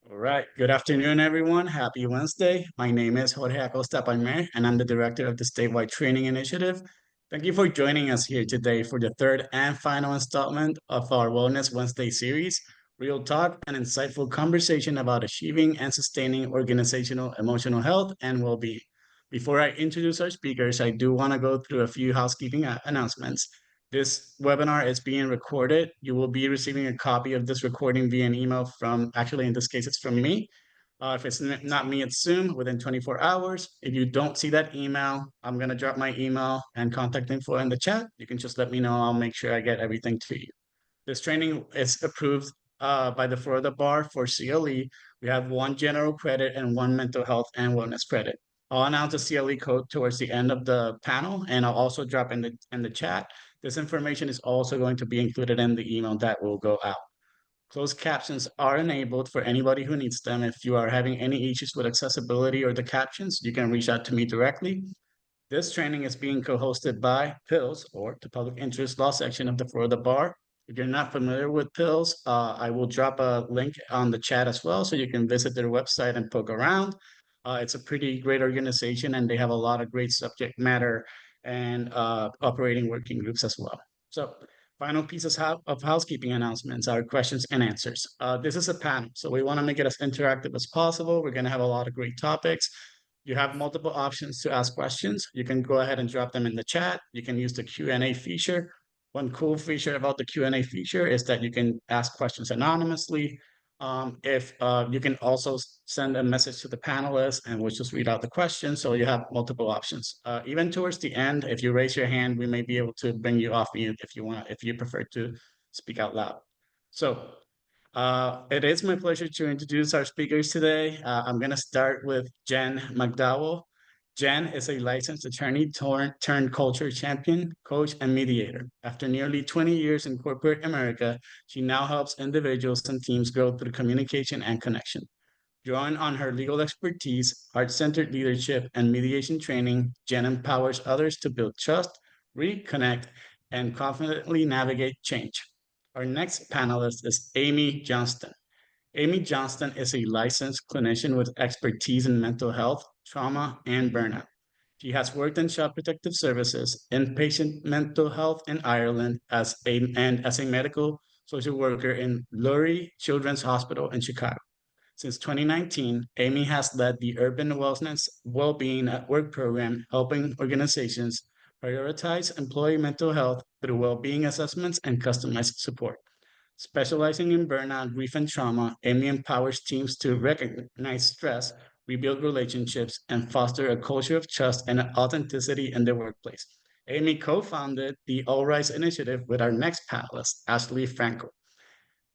All right. Good afternoon, everyone. Happy Wednesday. My name is Jorge Acosta Palmer, and I'm the director of the Statewide Training Initiative. Thank you for joining us here today for the third and final installment of our Wellness Wednesday series, real talk and insightful conversation about achieving and sustaining organizational emotional health and well-being. Before I introduce our speakers, I do want to go through a few housekeeping announcements. This webinar is being recorded. You will be receiving a copy of this recording via an email from, actually, in this case, it's from me. If it's not me, it's Zoom within 24 hours. If you don't see that email, I'm going to drop my email and contact info in the chat. You can just let me know. I'll make sure I get everything to you. This training is approved by the Florida Bar for CLE. We have one general credit and one mental health and wellness credit. I'll announce the CLE code towards the end of the panel, and I'll also drop in the chat. This information is also going to be included in the email that will go out. Closed captions are enabled for anybody who needs them. If you are having any issues with accessibility or the captions, you can reach out to me directly. This training is being co-hosted by PILS, or the Public Interest Law Section of the Florida Bar. If you're not familiar with PILS, I will drop a link on the chat as well, so you can visit their website and poke around. It's a pretty great organization, and they have a lot of great subject matter and operating working groups as well. So final pieces of housekeeping announcements are questions and answers. This is a panel, so we want to make it as interactive as possible. We're going to have a lot of great topics. You have multiple options to ask questions. You can go ahead and drop them in the chat. You can use the Q&A feature. One cool feature about the Q&A feature is that you can ask questions anonymously. If you can also send a message to the panelists and we'll just read out the question. So you have multiple options. Even towards the end, if you raise your hand, we may be able to bring you off mute if you prefer to speak out loud. So it is my pleasure to introduce our speakers today. I'm going to start with Jen McDowell. Jen is a licensed attorney turned culture champion, coach, and mediator. After nearly 20 years in corporate America, she now helps individuals and teams grow through communication and connection. Drawing on her legal expertise, heart-centered leadership, and mediation training, Jen empowers others to build trust, reconnect, and confidently navigate change. Our next panelist is Amy Johnston. Amy Johnston is a licensed clinician with expertise in mental health, trauma, and burnout. She has worked in Child Protective Services, inpatient mental health in Ireland, and as a medical social worker in Lurie Children's Hospital in Chicago. Since 2019, Amy has led the Urban Wellness Wellbeing at Work program, helping organizations prioritize employee mental health through well-being assessments and customized support. Specializing in burnout, grief, and trauma, Amy empowers teams to recognize stress, rebuild relationships, and foster a culture of trust and authenticity in the workplace. Amy co-founded the All Rise initiative with our next panelist, Ashley Franco.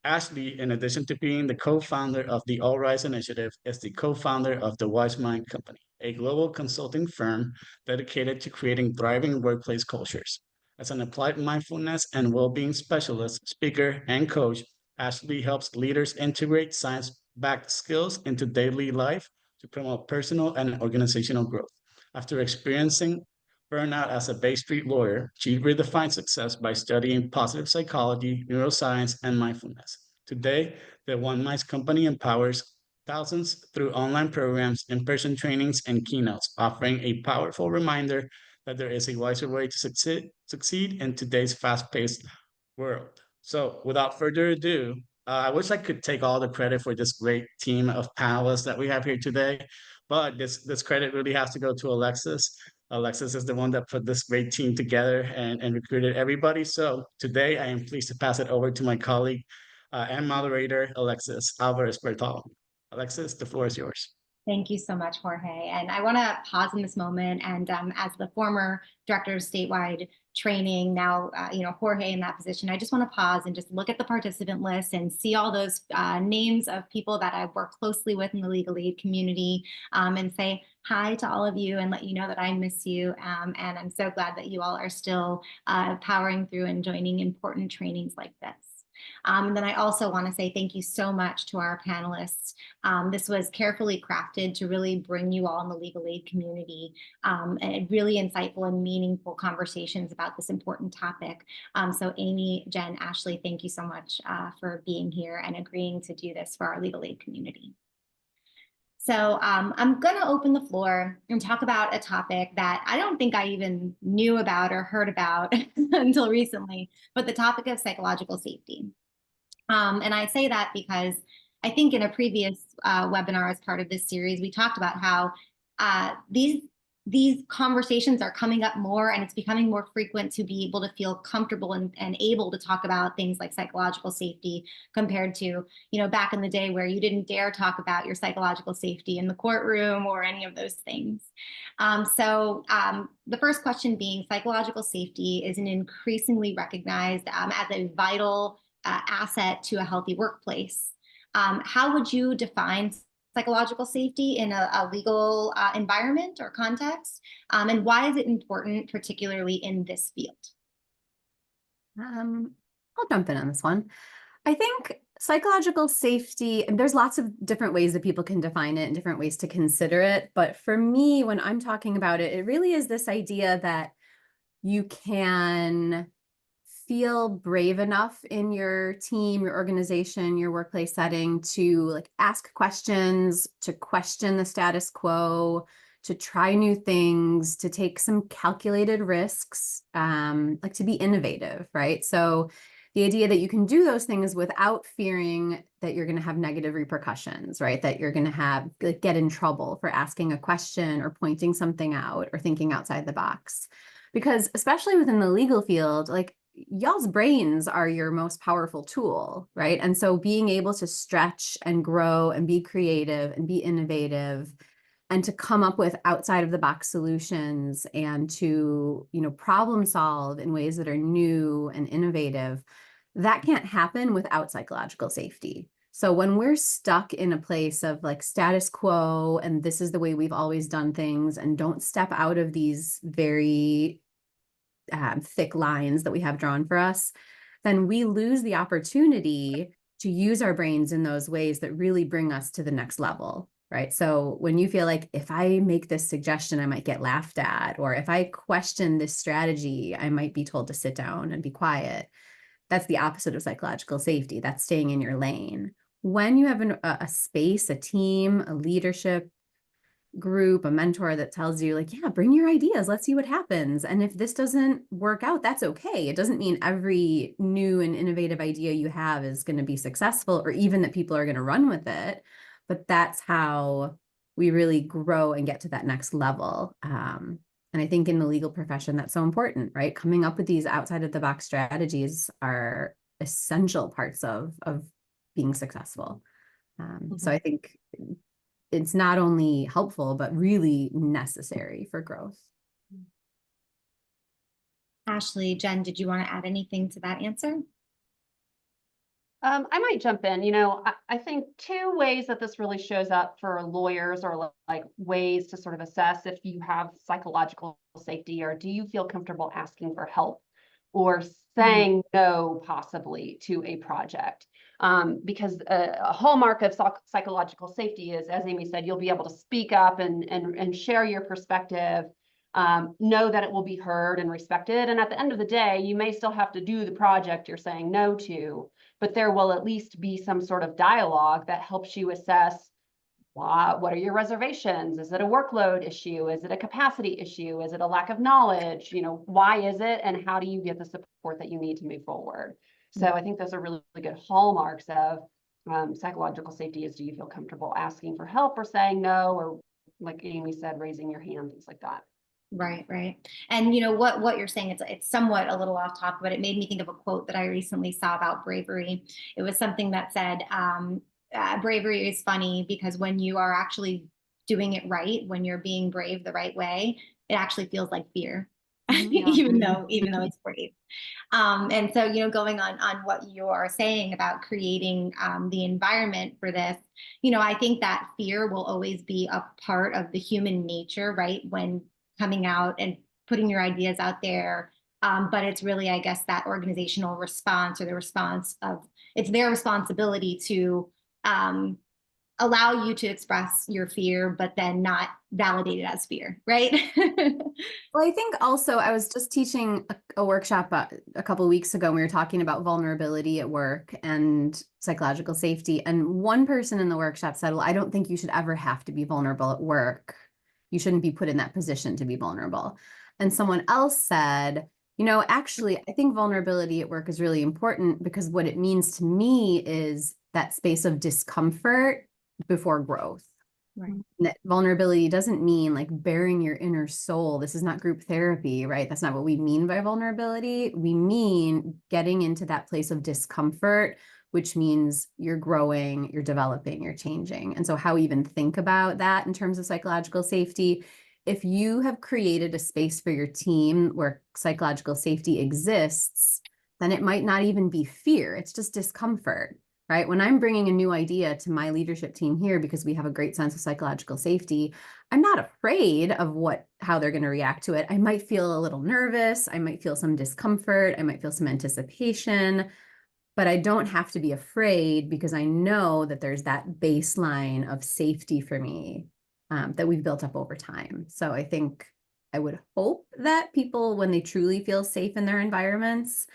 Ashley, in addition to being the co-founder of the All Rise initiative, is the co-founder of the Wise Mind Company, a global consulting firm dedicated to creating thriving workplace cultures. As an applied mindfulness and well-being specialist, speaker, and coach, Ashley helps leaders integrate science-backed skills into daily life to promote personal and organizational growth. After experiencing burnout as a Bay Street lawyer, she redefined success by studying positive psychology, neuroscience, and mindfulness. Today, the One Minds Company empowers thousands through online programs, in-person trainings, and keynotes, offering a powerful reminder that there is a wiser way to succeed in today's fast-paced world. So without further ado, I wish I could take all the credit for this great team of panelists that we have here today, but this credit really has to go to Alexis. Alexis is the one that put this great team together and recruited everybody. So today I am pleased to pass it over to my colleague and moderator, Alexis Alvarez Bertal. Alexis, the floor is yours. Thank you so much, Jorge. And I want to pause in this moment. And as the former director of statewide training, now, Jorge in that position, I just want to pause and just look at the participant list and see all those names of people that I've worked closely with in the legal aid community and say hi to all of you and let you know that I miss you. And I'm so glad that you all are still powering through and joining important trainings like this. And then I also want to say thank you so much to our panelists. This was carefully crafted to really bring you all in the legal aid community and really insightful and meaningful conversations about this important topic. So Amy, Jen, Ashley, thank you so much for being here and agreeing to do this for our legal aid community. So I'm going to open the floor and talk about a topic that I don't think I even knew about or heard about until recently, but the topic of psychological safety. And I say that because I think in a previous webinar as part of this series, we talked about how these conversations are coming up more, and it's becoming more frequent to be able to feel comfortable and able to talk about things like psychological safety compared to, back in the day where you didn't dare talk about your psychological safety in the courtroom or any of those things. So the first question being, psychological safety is an increasingly recognized as a vital asset to a healthy workplace. How would you define psychological safety in a legal environment or context? And why is it important, particularly in this field? I'll jump in on this one. I think psychological safety, and there's lots of different ways that people can define it and different ways to consider it. But for me, when I'm talking about it, it really is this idea that you can feel brave enough in your team, your organization, your workplace setting to ask questions, to question the status quo, to try new things, to take some calculated risks, to be innovative, right? So the idea that you can do those things without fearing that you're going to have negative repercussions, right? That you're going to get in trouble for asking a question or pointing something out or thinking outside the box. Because especially within the legal field, y'all's brains are your most powerful tool, right? And so being able to stretch and grow and be creative and be innovative and to come up with outside of the box solutions and to, problem solve in ways that are new and innovative, that can't happen without psychological safety. So when we're stuck in a place of status quo and this is the way we've always done things and don't step out of these very thick lines that we have drawn for us, then we lose the opportunity to use our brains in those ways that really bring us to the next level, right? So when you feel like if I make this suggestion, I might get laughed at, or if I question this strategy, I might be told to sit down and be quiet. That's the opposite of psychological safety. That's staying in your lane. When you have a space, a team, a leadership group, a mentor that tells you yeah, bring your ideas, let's see what happens. And if this doesn't work out, that's okay. It doesn't mean every new and innovative idea you have is going to be successful or even that people are going to run with it. But that's how we really grow and get to that next level. And I think in the legal profession, that's so important, right? Coming up with these outside of the box strategies are essential parts of being successful. So I think it's not only helpful, but really necessary for growth. Ashley, Jen, did you want to add anything to that answer? I might jump in. I think two ways that this really shows up for lawyers or ways to sort of assess if you have psychological safety, or do you feel comfortable asking for help or saying no possibly to a project. Because a hallmark of psychological safety is, as Amy said, you'll be able to speak up and share your perspective, know that it will be heard and respected. And at the end of the day, you may still have to do the project you're saying no to, but there will at least be some sort of dialogue that helps you assess what are your reservations? Is it a workload issue? Is it a capacity issue? Is it a lack of knowledge? Why is it? And how do you get the support that you need to move forward? So I think those are really, really good hallmarks of psychological safety is, do you feel comfortable asking for help or saying no, or like Amy said, raising your hand, things like that. Right, right. And what you're saying, it's somewhat a little off topic, but it made me think of a quote that I recently saw about bravery. It was something that said, bravery is funny because when you are actually doing it right, when you're being brave the right way, it actually feels like fear, even though it's brave. And so, going on what you are saying about creating the environment for this, I think that fear will always be a part of the human nature, right? When coming out and putting your ideas out there, But it's really, I guess, that organizational response, or the response of, it's their responsibility to allow you to express your fear, but then not validate it as fear, right? Well, I think also I was just teaching a workshop a couple of weeks ago, and we were talking about vulnerability at work and psychological safety. And one person in the workshop said, well, I don't think you should ever have to be vulnerable at work. You shouldn't be put in that position to be vulnerable. And someone else said, you know, actually, I think vulnerability at work is really important, because what it means to me is that space of discomfort before growth. Right. That vulnerability doesn't mean like bearing your inner soul. This is not group therapy, right? That's not what we mean by vulnerability. We mean getting into that place of discomfort, which means you're growing, you're developing, you're changing. And so how we even think about that in terms of psychological safety, if you have created a space for your team where psychological safety exists, then it might not even be fear. It's just discomfort. Right? When I'm bringing a new idea to my leadership team here, because we have a great sense of psychological safety, I'm not afraid of how they're going to react to it. I might feel a little nervous. I might feel some discomfort. I might feel some anticipation, but I don't have to be afraid, because I know that there's that baseline of safety for me that we've built up over time. So I think I would hope that people, when they truly feel safe in their environments,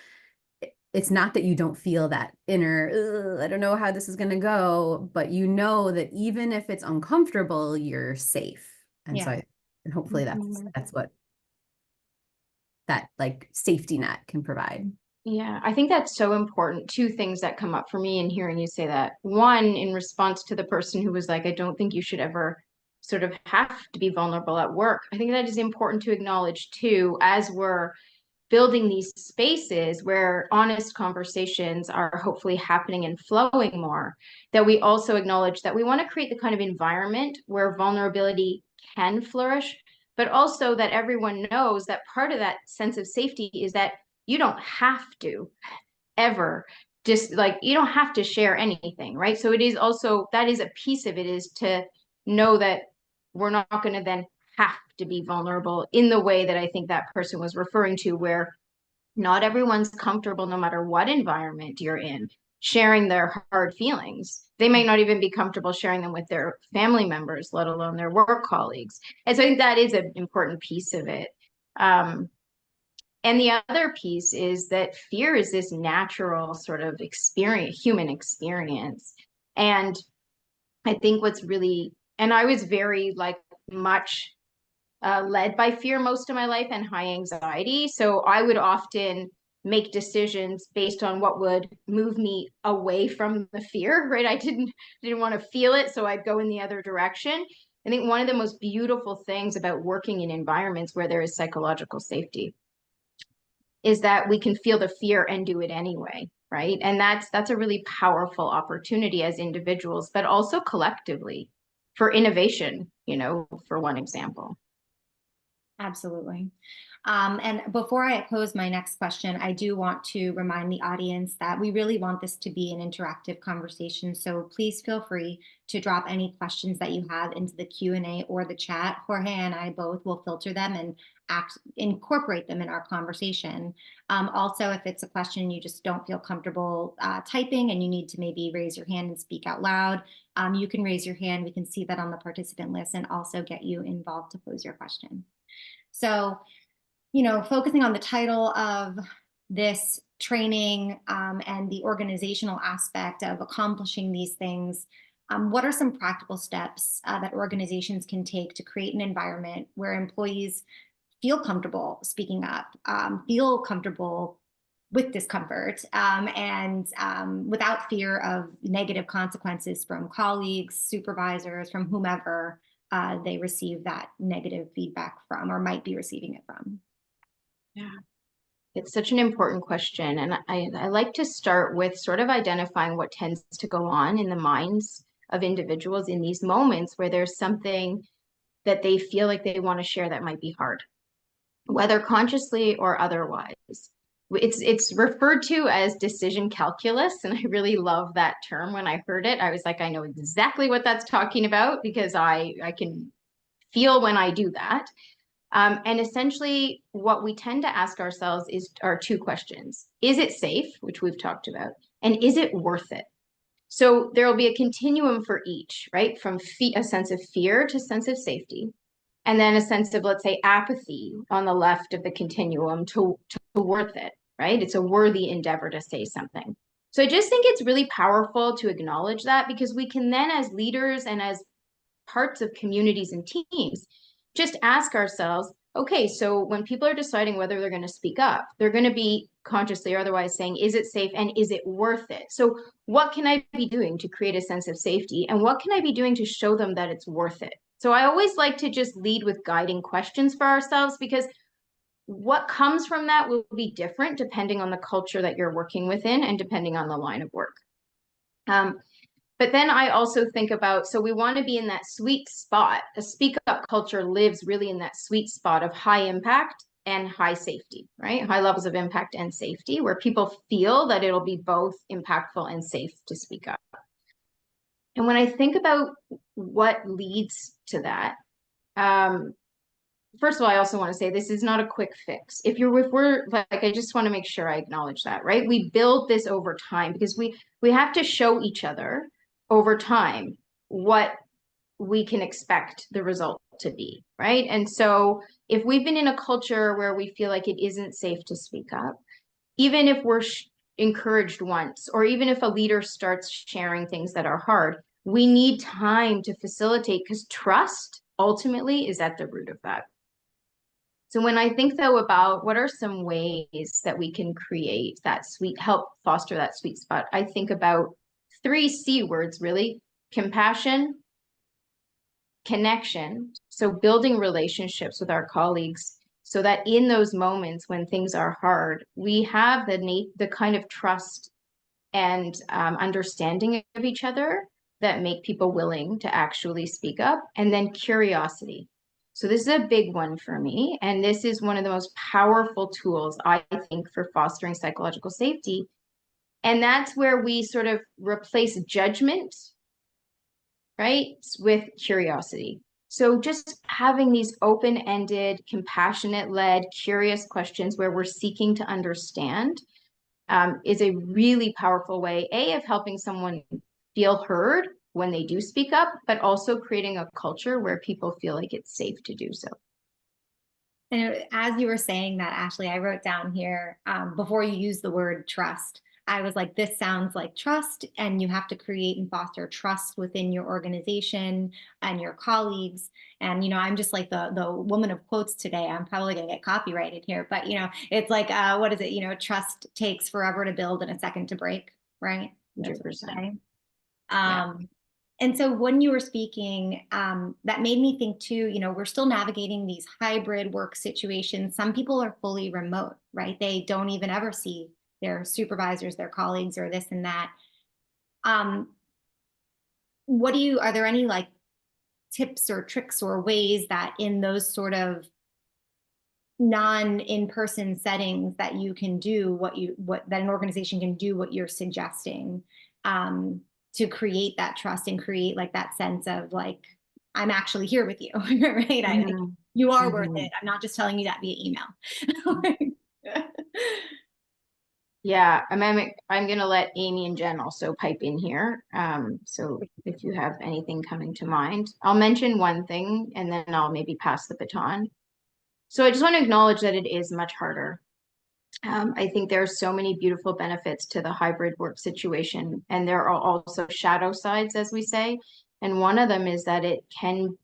it's not that you don't feel that inner, I don't know how this is going to go, but you know that even if it's uncomfortable, you're safe. And so, and hopefully that's what that like safety net can provide. Yeah, I think that's so important. Two things that come up for me in hearing you say that. One, in response to the person who was like, I don't think you should ever sort of have to be vulnerable at work. I think that is important to acknowledge too, as we're building these spaces where honest conversations are hopefully happening and flowing more, that we also acknowledge that we want to create the kind of environment where vulnerability can flourish, but also that everyone knows that part of that sense of safety is that you don't have to ever just like, you don't have to share anything, right? So it is also, that is a piece of it, is to know that we're not going to then have to be vulnerable in the way that I think that person was referring to, where not everyone's comfortable, no matter what environment you're in, sharing their hard feelings. They may not even be comfortable sharing them with their family members, let alone their work colleagues. And so I think that is an important piece of it. And the other piece is that fear is this natural sort of experience, human experience. And I think what's really, and I was very like much led by fear most of my life, and high anxiety. So I would often make decisions based on what would move me away from the fear, right? I didn't want to feel it, so I'd go in the other direction. I think one of the most beautiful things about working in environments where there is psychological safety is that we can feel the fear and do it anyway, right? And that's a really powerful opportunity as individuals, but also collectively for innovation, you know, for one example. Absolutely. And before I pose my next question, I do want to remind the audience that we really want this to be an interactive conversation. So please feel free to drop any questions that you have into the Q&A or the chat. Jorge and I both will filter them and incorporate them in our conversation. Also, if it's a question you just don't feel comfortable typing and you need to maybe raise your hand and speak out loud, you can raise your hand. We can see that on the participant list and also get you involved to pose your question. So, you know, focusing on the title of this training and the organizational aspect of accomplishing these things, what are some practical steps that organizations can take to create an environment where employees feel comfortable speaking up, feel comfortable with discomfort, and without fear of negative consequences from colleagues, supervisors, from whomever they receive that negative feedback from or might be receiving it from? Yeah, it's such an important question. And I like to start with sort of identifying what tends to go on in the minds of individuals in these moments where there's something that they feel like they want to share that might be hard, whether consciously or otherwise. It's referred to as decision calculus, and I really love that term. When I heard it, I was like, I know exactly what that's talking about, because I can feel when I do that. And essentially what we tend to ask ourselves are two questions. Is it safe, which we've talked about, and is it worth it? So there will be a continuum for each, right? From a sense of fear to sense of safety, and then a sense of, let's say, apathy on the left of the continuum to worth it, right? It's a worthy endeavor to say something. So I just think it's really powerful to acknowledge that, because we can then, as leaders and as parts of communities and teams, just ask ourselves, okay, so when people are deciding whether they're going to speak up, they're going to be consciously or otherwise saying, is it safe and is it worth it? So what can I be doing to create a sense of safety, and what can I be doing to show them that it's worth it? So I always like to just lead with guiding questions for ourselves, because what comes from that will be different depending on the culture that you're working within and depending on the line of work. But then I also think about, so we want to be in that sweet spot. A speak up culture lives really in that sweet spot of high impact and high safety, right? High levels of impact and safety, where people feel that it'll be both impactful and safe to speak up. And when I think about what leads to that, first of all, I also want to say this is not a quick fix. If we're like, I just want to make sure I acknowledge that, right? We build this over time, because we have to show each other over time what we can expect the result to be, right? And so if we've been in a culture where we feel like it isn't safe to speak up, even if we're encouraged once, or even if a leader starts sharing things that are hard, we need time to facilitate, because trust ultimately is at the root of that. So when I think, though, about what are some ways that we can create that help foster that sweet spot, I think about 3 C words, really: compassion, connection. So building relationships with our colleagues, so that in those moments when things are hard, we have the kind of trust and understanding of each other that make people willing to actually speak up. And then curiosity. So this is a big one for me. And this is one of the most powerful tools, I think, for fostering psychological safety. And that's where we sort of replace judgment, right, with curiosity. So just having these open-ended, compassionate-led, curious questions where we're seeking to understand is a really powerful way, of helping someone feel heard when they do speak up, but also creating a culture where people feel like it's safe to do so. And as you were saying that, Ashley, I wrote down here, before you use the word trust, I was like, this sounds like trust, and you have to create and foster trust within your organization and your colleagues. And, I'm just like the woman of quotes today. I'm probably gonna get copyrighted here, but it's like, what is it? Trust takes forever to build and a second to break, right? 100%. And so when you were speaking, that made me think too, we're still navigating these hybrid work situations. Some people are fully remote, right? They don't even ever see their supervisors, their colleagues, or this and that. Are there any like tips or tricks or ways that in those sort of non-in-person settings that you can do that an organization can do what you're suggesting, to create that trust and create like that sense of like, I'm actually here with you, right? Mm-hmm. I think you are worth it. I'm not just telling you that via email. Yeah, I'm going to let Amy and Jen also pipe in here. So if you have anything coming to mind, I'll mention one thing and then I'll maybe pass the baton. So I just want to acknowledge that it is much harder. I think there are so many beautiful benefits to the hybrid work situation, and there are also shadow sides, as we say. And one of them is that it can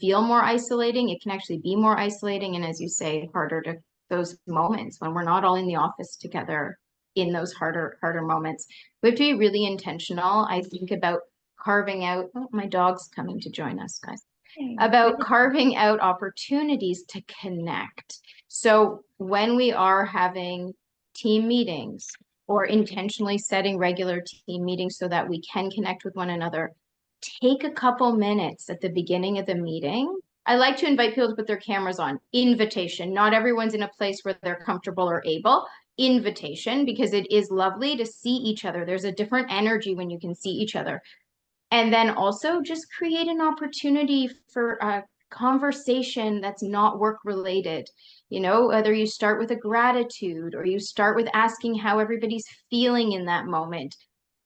feel more isolating. It can actually be more isolating, and as you say, harder to those moments when we're not all in the office together in those harder moments. We have to be really intentional. I think about carving out, oh, my dog's coming to join us, guys, about carving out opportunities to connect. So when we are having team meetings or intentionally setting regular team meetings so that we can connect with one another, take a couple minutes at the beginning of the meeting. I like to invite people to put their cameras on. Invitation. Not everyone's in a place where they're comfortable or able. Invitation, because it is lovely to see each other. There's a different energy when you can see each other. And then also just create an opportunity for conversation that's not work related. You know, whether you start with a gratitude or you start with asking how everybody's feeling in that moment.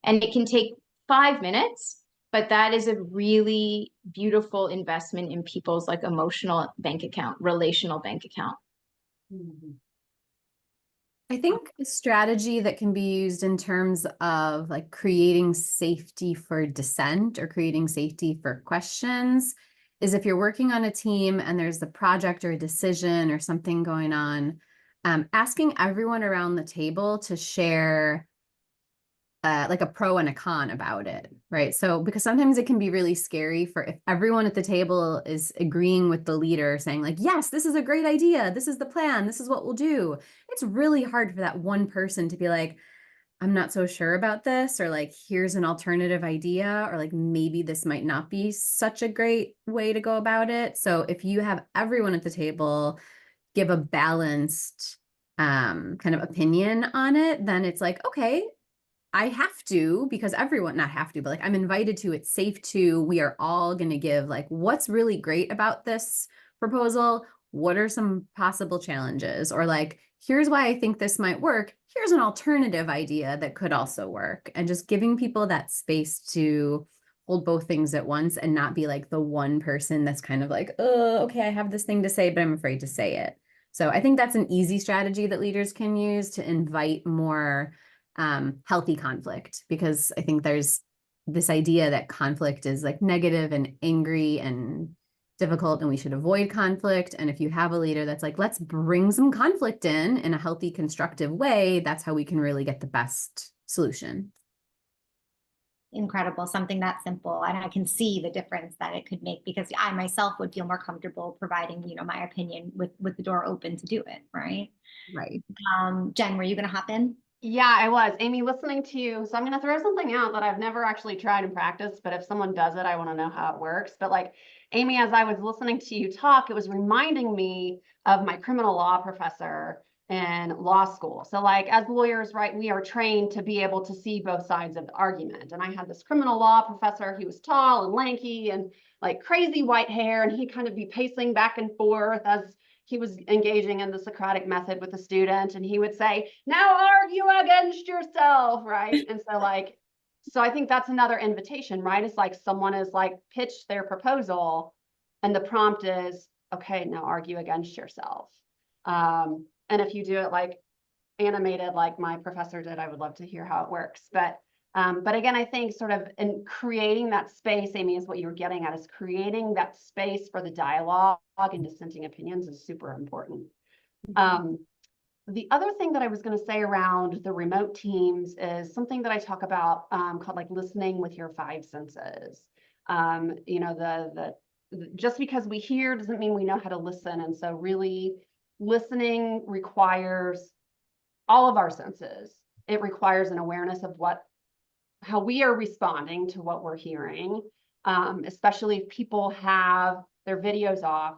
And it can take 5 minutes, but that is a really beautiful investment in people's like emotional bank account, relational bank account. I think a strategy that can be used in terms of like creating safety for dissent or creating safety for questions is if you're working on a team and there's a project or a decision or something going on, asking everyone around the table to share like a pro and a con about it, right? So because sometimes it can be really scary for if everyone at the table is agreeing with the leader saying like, yes, this is a great idea. This is the plan. This is what we'll do. It's really hard for that one person to be like, I'm not so sure about this, or like, here's an alternative idea, or like, maybe this might not be such a great way to go about it. So if you have everyone at the table give a balanced kind of opinion on it, then it's like, okay, I have to, because everyone, not have to, but like I'm invited to, it's safe to, we are all going to give like, what's really great about this proposal? What are some possible challenges? Or like, here's why I think this might work. Here's an alternative idea that could also work. And just giving people that space to hold both things at once and not be like the one person that's kind of like, oh, okay, I have this thing to say, but I'm afraid to say it. So I think that's an easy strategy that leaders can use to invite more healthy conflict, because I think there's this idea that conflict is like negative and angry and difficult and we should avoid conflict. And if you have a leader that's like, let's bring some conflict in a healthy, constructive way, that's how we can really get the best solution. Incredible, something that simple. And I can see the difference that it could make, because I myself would feel more comfortable providing, my opinion with the door open to do it. Right. Right. Jen, were you going to hop in? Yeah, I was. Amy, listening to you. So I'm going to throw something out that I've never actually tried in practice, but if someone does it, I want to know how it works. But like, Amy, as I was listening to you talk, it was reminding me of my criminal law professor in law school. So like, as lawyers, right, we are trained to be able to see both sides of the argument. And I had this criminal law professor. He was tall and lanky and like crazy white hair, and he'd kind of be pacing back and forth as he was engaging in the Socratic method with the student, and he would say, now argue against yourself, right? And so I think that's another invitation, right? It's like someone is like pitched their proposal and the prompt is, okay, now argue against yourself. And if you do it like animated, like my professor did, I would love to hear how it works. But again, I think sort of in creating that space, Amy, is what you were getting at, is creating that space for the dialogue and dissenting opinions is super important. The other thing that I was going to say around the remote teams is something that I talk about called like listening with your 5 senses. Just because we hear doesn't mean we know how to listen. And so really listening requires all of our senses. It requires an awareness of how we are responding to what we're hearing, especially if people have their videos off.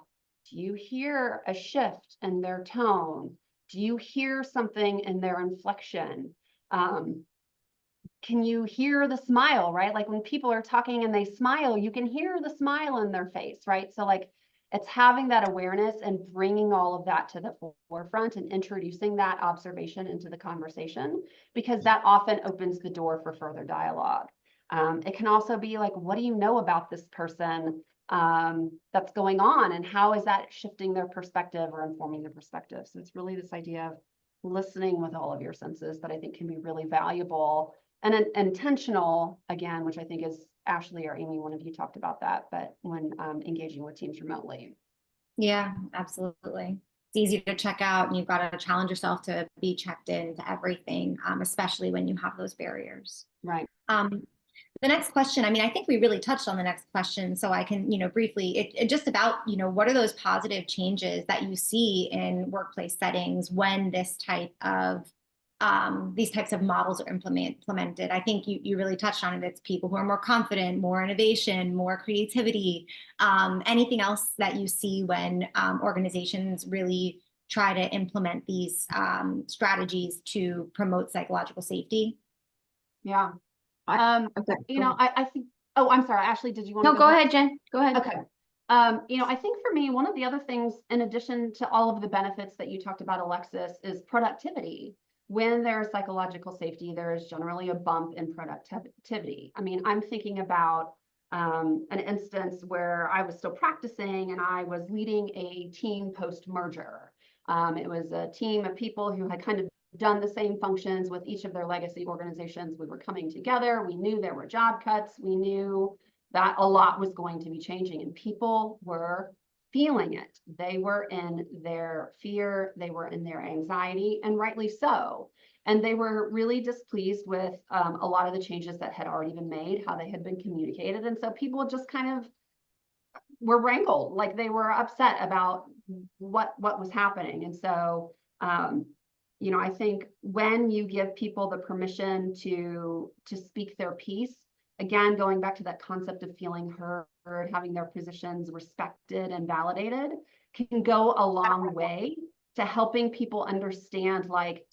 Do you hear a shift in their tone? Do you hear something in their inflection? Can you hear the smile, right? Like when people are talking and they smile, you can hear the smile in their face, right? So like it's having that awareness and bringing all of that to the forefront and introducing that observation into the conversation, because that often opens the door for further dialogue. It can also be like, what do you know about this person that's going on, and how is that shifting their perspective or informing their perspective? So it's really this idea of listening with all of your senses that I think can be really valuable and intentional, again, which I think is Ashley or Amy, one of you talked about that, but when engaging with teams remotely. Yeah, absolutely. It's easy to check out, and you've got to challenge yourself to be checked into everything, especially when you have those barriers. Right. The next question, I mean, I think we really touched on the next question, so I can, briefly, it just about, what are those positive changes that you see in workplace settings when this type of these types of models are implemented? I think you really touched on it. It's people who are more confident, more innovation, more creativity. Anything else that you see when organizations really try to implement these strategies to promote psychological safety? Yeah. Okay. I think, oh, I'm sorry, Ashley, did you want No, to go ahead, Jen. Go ahead. Okay. I think for me, one of the other things, in addition to all of the benefits that you talked about, Alexis, is productivity. When there's psychological safety, there is generally a bump in productivity. I mean, I'm thinking about an instance where I was still practicing and I was leading a team post-merger. It was a team of people who had kind of done the same functions with each of their legacy organizations. We were coming together. We knew there were job cuts. We knew that a lot was going to be changing, and people were feeling it. They were in their fear, they were in their anxiety, and rightly so. And they were really displeased with a lot of the changes that had already been made, how they had been communicated. And so people just kind of were wrangled, like they were upset about what was happening. And so, I think when you give people the permission to speak their piece, again, going back to that concept of feeling heard, having their positions respected and validated, can go a long way to helping people understand, like,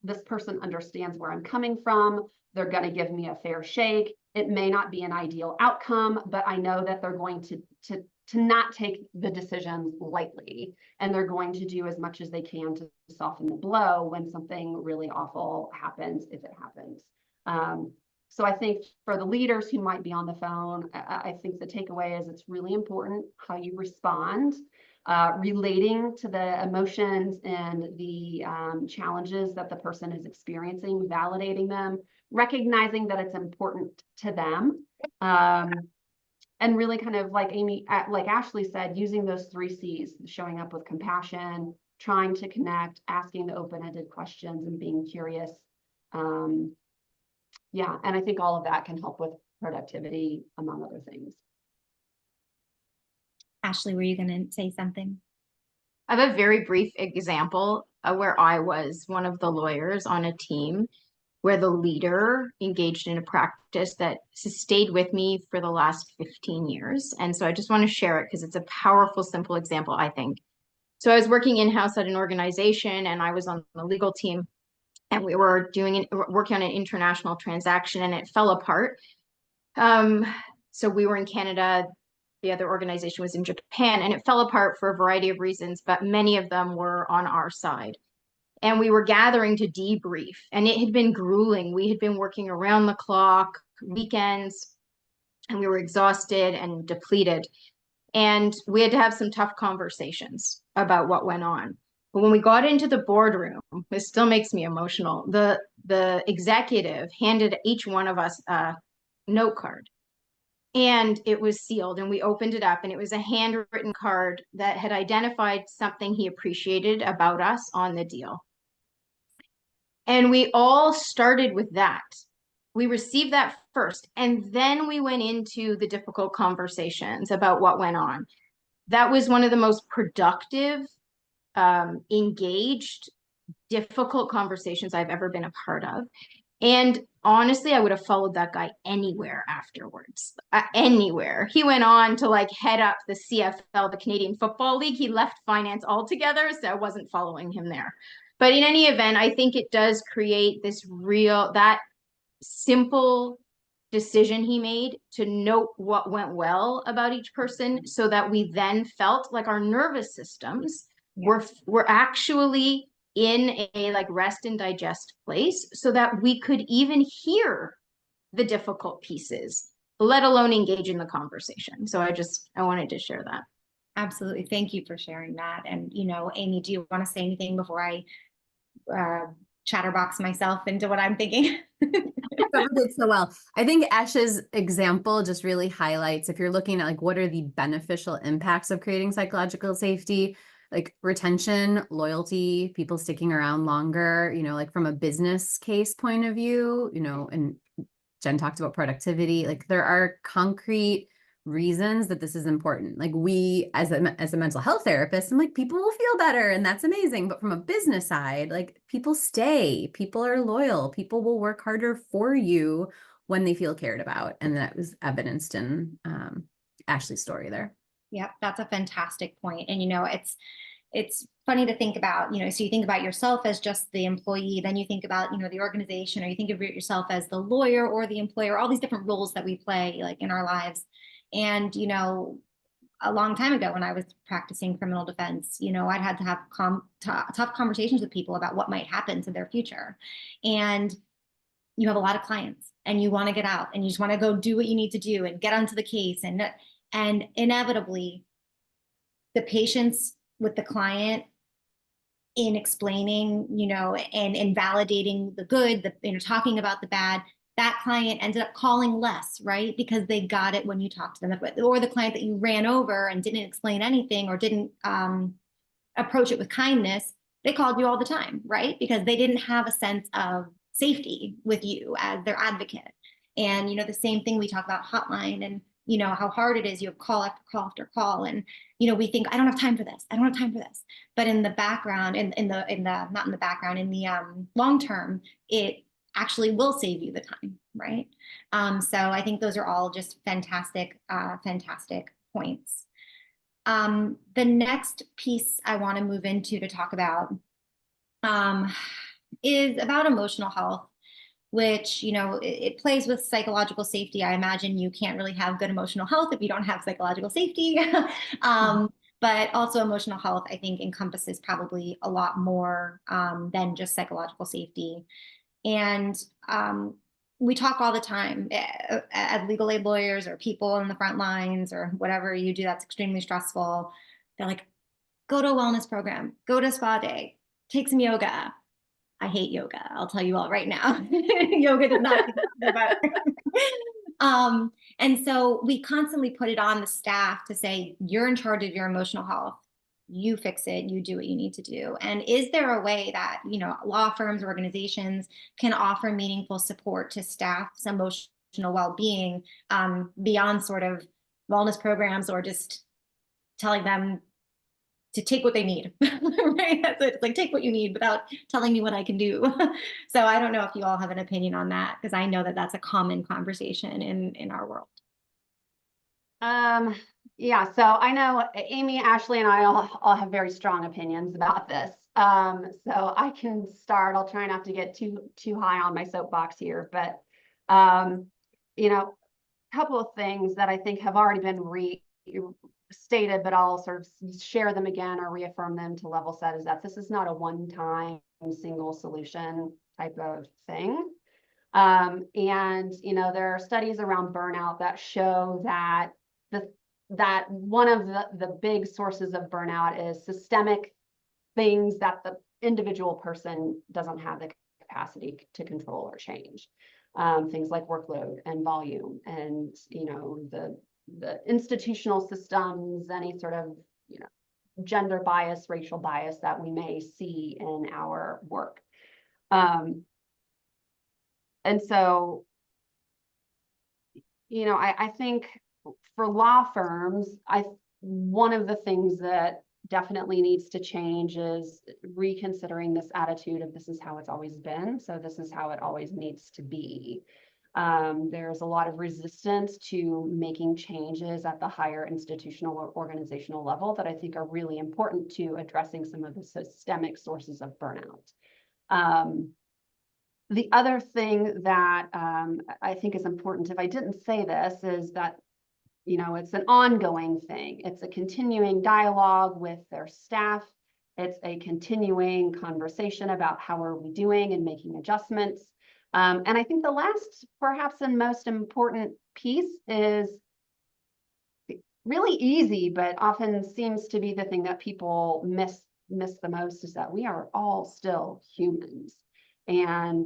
this person understands where I'm coming from. They're going to give me a fair shake. It may not be an ideal outcome, but I know that they're going to not take the decisions lightly, and they're going to do as much as they can to soften the blow when something really awful happens, if it happens. So I think for the leaders who might be on the phone, I think the takeaway is it's really important how you respond, relating to the emotions and the challenges that the person is experiencing, validating them, recognizing that it's important to them, and really kind of like Ashley said, using those 3 C's, showing up with compassion, trying to connect, asking the open-ended questions, and being curious. Yeah, and I think all of that can help with productivity, among other things. Ashley, were you going to say something? I have a very brief example where I was one of the lawyers on a team where the leader engaged in a practice that stayed with me for the last 15 years. And so I just want to share it because it's a powerful, simple example, I think. So I was working in-house at an organization, and I was on the legal team, and we were working on an international transaction, and it fell apart. So we were in Canada, the other organization was in Japan, and it fell apart for a variety of reasons, but many of them were on our side. And we were gathering to debrief, and it had been grueling. We had been working around the clock, weekends, and we were exhausted and depleted. And we had to have some tough conversations about what went on. But when we got into the boardroom, this still makes me emotional. The executive handed each one of us a note card, and it was sealed, and we opened it up, and it was a handwritten card that had identified something he appreciated about us on the deal. And we all started with that. We received that first, and then we went into the difficult conversations about what went on. That was one of the most productive, engaged, difficult conversations I've ever been a part of. And honestly, I would have followed that guy anywhere afterwards, anywhere. He went on to head up the CFL, the Canadian Football League. He left finance altogether, so I wasn't following him there. But in any event, I think it does create that simple decision he made to note what went well about each person, so that we then felt like our nervous systems were actually in a rest and digest place, so that we could even hear the difficult pieces, let alone engage in the conversation. So I wanted to share that. Absolutely. Thank you for sharing that. And, Amy, do you want to say anything before I chatterbox myself into what I'm thinking? Covered it so well. I think Ash's example just really highlights, if you're looking at what are the beneficial impacts of creating psychological safety, like retention, loyalty, people sticking around longer, from a business case point of view, and Jen talked about productivity, there are concrete reasons that this is important. We, as a mental health therapist, I'm people will feel better, and that's amazing. But from a business side, people stay, people are loyal, people will work harder for you when they feel cared about. And that was evidenced in Ashley's story there. Yep, that's a fantastic point. And, it's funny to think about, so you think about yourself as just the employee, then you think about, the organization, or you think of yourself as the lawyer or the employer, all these different roles that we play in our lives. And, a long time ago when I was practicing criminal defense, you know, I'd had to have tough conversations with people about what might happen to their future. And you have a lot of clients and you want to get out and you just want to go do what you need to do and get onto the case. And inevitably, the patience with the client in explaining, you know, and validating the good, you know, talking about the bad, that client ended up calling less, right? Because they got it when you talked to them. Or the client that you ran over and didn't explain anything or didn't approach it with kindness, they called you all the time, right? Because they didn't have a sense of safety with you as their advocate. And, you know, the same thing we talk about hotline and, you know, how hard it is. You have call after call after call. And, you know, we think, I don't have time for this. I don't have time for this. But in the background, not in the background, in the long term, it actually will save you the time, right? So I think those are all just fantastic, fantastic points. The next piece I want to move into to talk about is about emotional health, which, you know, it plays with psychological safety. I imagine you can't really have good emotional health if you don't have psychological safety. But also emotional health, I think, encompasses probably a lot more than just psychological safety. And we talk all the time as legal aid lawyers or people in the front lines or whatever you do that's extremely stressful. They're like, go to a wellness program, go to a spa day, take some yoga. I hate yoga. I'll tell you all right now. Yoga does not better. And so we constantly put it on the staff to say, you're in charge of your emotional health. You fix it, you do what you need to do. And is there a way that, you know, law firms, organizations can offer meaningful support to staff's emotional well-being beyond sort of wellness programs or just telling them to take what they need, right? That's it. It's like, take what you need without telling me what I can do. So I don't know if you all have an opinion on that, because I know that that's a common conversation in our world. Yeah, so I know Amy, Ashley, and I all have very strong opinions about this. So I can start. I'll try not to get too high on my soapbox here, but you know, a couple of things that I think have already been stated, but I'll sort of share them again or reaffirm them to level set, is that this is not a one-time single solution type of thing. And you know, there are studies around burnout that show that one of the big sources of burnout is systemic things that the individual person doesn't have the capacity to control or change. Things like workload and volume, and you know, the institutional systems, any sort of, you know, gender bias, racial bias that we may see in our work. And so, you know, I think for law firms, one of the things that definitely needs to change is reconsidering this attitude of this is how it's always been, so this is how it always needs to be. There's a lot of resistance to making changes at the higher institutional or organizational level that I think are really important to addressing some of the systemic sources of burnout. The other thing that I think is important, if I didn't say this, is that, you know, it's an ongoing thing. It's a continuing dialogue with their staff. It's a continuing conversation about how are we doing and making adjustments. And I think the last, perhaps, and most important piece is really easy, but often seems to be the thing that people miss the most, is that we are all still humans. And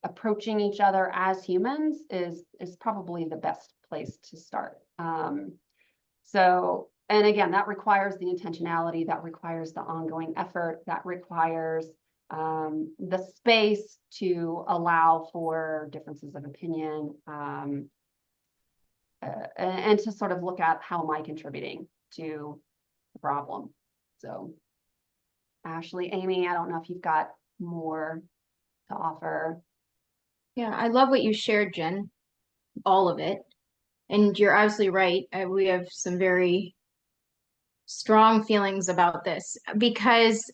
approaching each other as humans is probably the best place to start. So, and again, that requires the intentionality, that requires the ongoing effort, that requires the space to allow for differences of opinion, and to sort of look at how am I contributing to the problem. So, Ashley, Amy, I don't know if you've got more to offer. Yeah, I love what you shared, Jen, all of it. And you're absolutely right. We have some very strong feelings about this because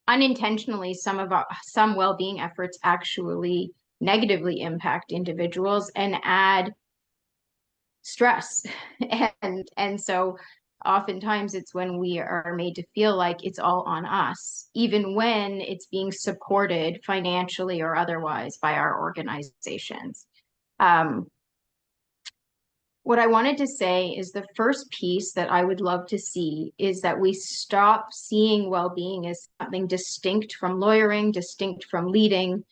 unintentionally, some well-being efforts actually negatively impact individuals and add stress. And so oftentimes it's when we are made to feel like it's all on us, even when it's being supported financially or otherwise by our organizations. What I wanted to say is the first piece that I would love to see is that we stop seeing well-being as something distinct from lawyering, distinct from leading,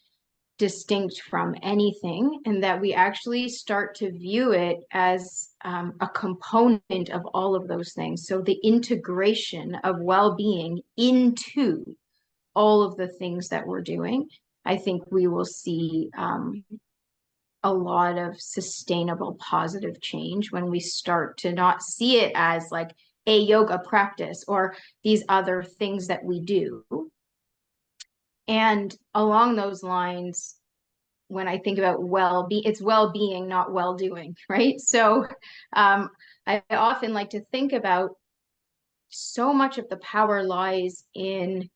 distinct from anything, and that we actually start to view it as a component of all of those things. So the integration of well-being into all of the things that we're doing, I think we will see a lot of sustainable positive change when we start to not see it as like a yoga practice or these other things that we do. And along those lines, when I think about well-being, it's well-being, not well-doing, right? So I often like to think about so much of the power lies in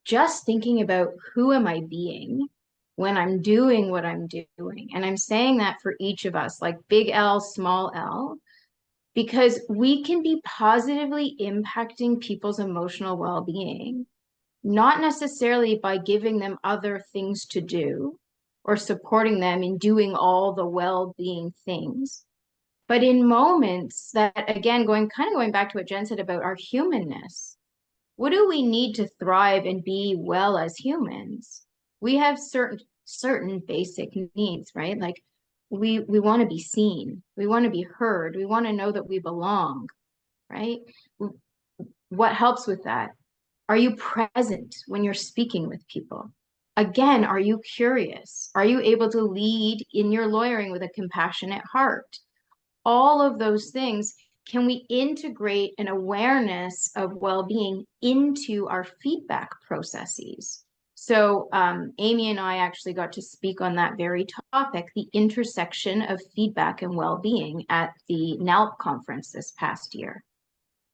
just thinking about who am I being when I'm doing what I'm doing. And I'm saying that for each of us, like big L, small l, because we can be positively impacting people's emotional well-being, not necessarily by giving them other things to do or supporting them in doing all the well-being things, but in moments that, again, going back to what Jen said about our humanness. What do we need to thrive and be well as humans? We have certain basic needs, right? Like we want to be seen, we want to be heard, we want to know that we belong, right? What helps with that? Are you present when you're speaking with people? Again, are you curious? Are you able to lead in your lawyering with a compassionate heart? All of those things, can we integrate an awareness of well-being into our feedback processes? So Amy and I actually got to speak on that very topic, the intersection of feedback and well-being at the NALP conference this past year.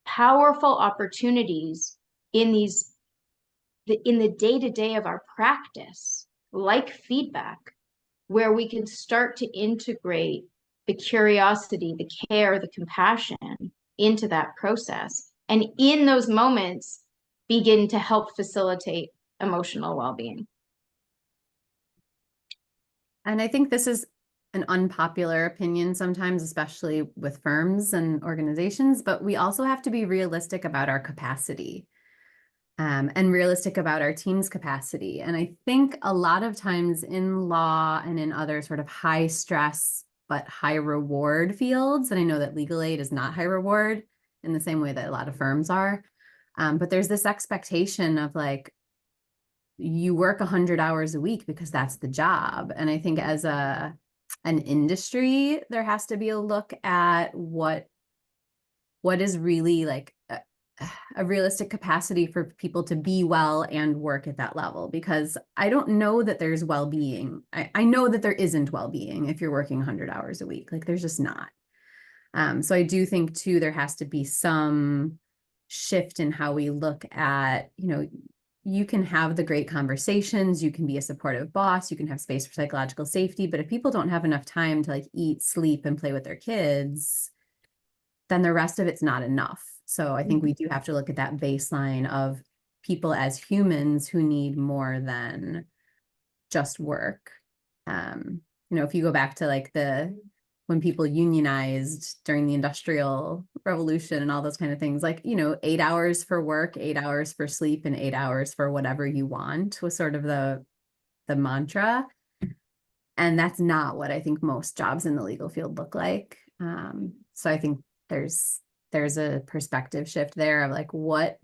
Powerful opportunities in the day-to-day of our practice, like feedback, where we can start to integrate the curiosity, the care, the compassion into that process. And in those moments, begin to help facilitate emotional well-being. And I think this is an unpopular opinion sometimes, especially with firms and organizations, but we also have to be realistic about our capacity. And realistic about our team's capacity. And I think a lot of times in law and in other sort of high stress but high reward fields, and I know that legal aid is not high reward in the same way that a lot of firms are, but there's this expectation of like, you work 100 hours a week because that's the job. And I think as an industry, there has to be a look at what is really like a realistic capacity for people to be well and work at that level, because I don't know that there's well-being. I know that there isn't well-being if you're working 100 hours a week. Like there's just not. So I do think too, there has to be some shift in how we look at, you can have the great conversations, you can be a supportive boss, you can have space for psychological safety, but if people don't have enough time to like eat, sleep, and play with their kids, then the rest of it's not enough. So I think we do have to look at that baseline of people as humans who need more than just work. If you go back to like when people unionized during the Industrial Revolution and all those kind of things, like, 8 hours for work, 8 hours for sleep, and 8 hours for whatever you want was sort of the mantra. And that's not what I think most jobs in the legal field look like. So I think there's a perspective shift there of like, what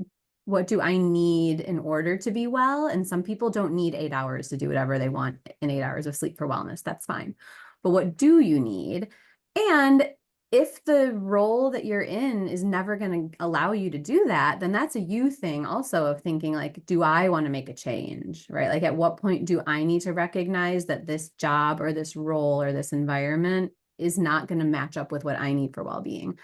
do I need in order to be well? And some people don't need 8 hours to do whatever they want and 8 hours of sleep for wellness. That's fine. But what do you need? And if the role that you're in is never going to allow you to do that, then that's a you thing also of thinking like, do I want to make a change, right? Like at what point do I need to recognize that this job or this role or this environment is not going to match up with what I need for well-being?